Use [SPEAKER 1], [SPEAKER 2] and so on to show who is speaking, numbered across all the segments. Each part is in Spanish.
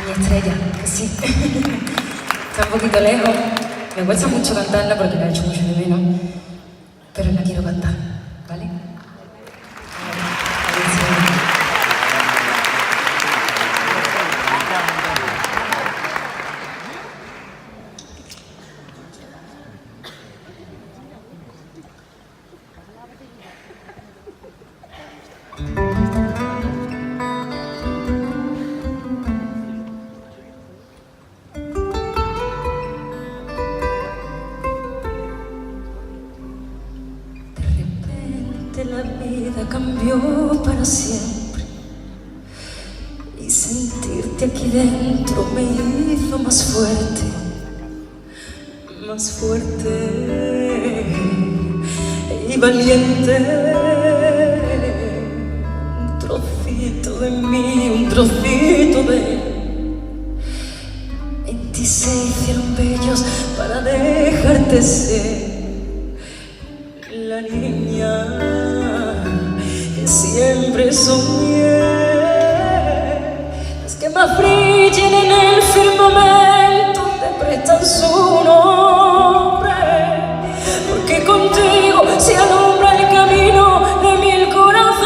[SPEAKER 1] Mi estrella, que sí. Está un poquito lejos. Me cuesta mucho cantarla porque la he hecho mucho de menos. Pero la quiero cantar, ¿vale? A ver si... La vida cambió para siempre y sentirte aquí dentro me hizo más fuerte y valiente. Un trocito de mí, un trocito de 26 hicieron bellos para dejarte ser la niña que siempre soñé. Las que más brillan en el firmamento te prestan su nombre, porque contigo se alumbra el camino de 1000 corazones.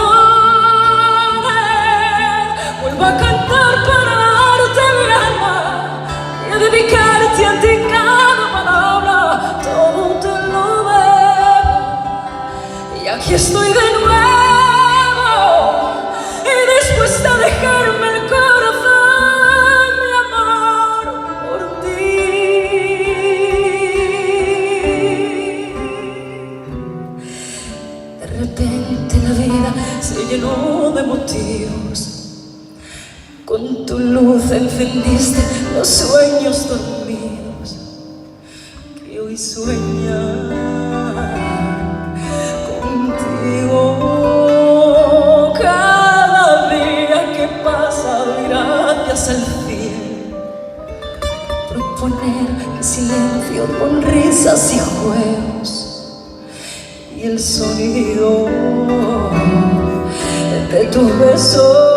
[SPEAKER 1] Vuelvo a cantar para darte mi alma y a dedicarte a ti cada palabra. Todo te lo debo y aquí estoy de nuevo. Dispuesta a dejarme el corazón, mi amor, por ti. De repente la vida se llenó de motivos. Con tu luz encendiste los sueños dormidos que hoy sueñan contigo. Al fin proponer el silencio con risas y juegos y el sonido de tus besos.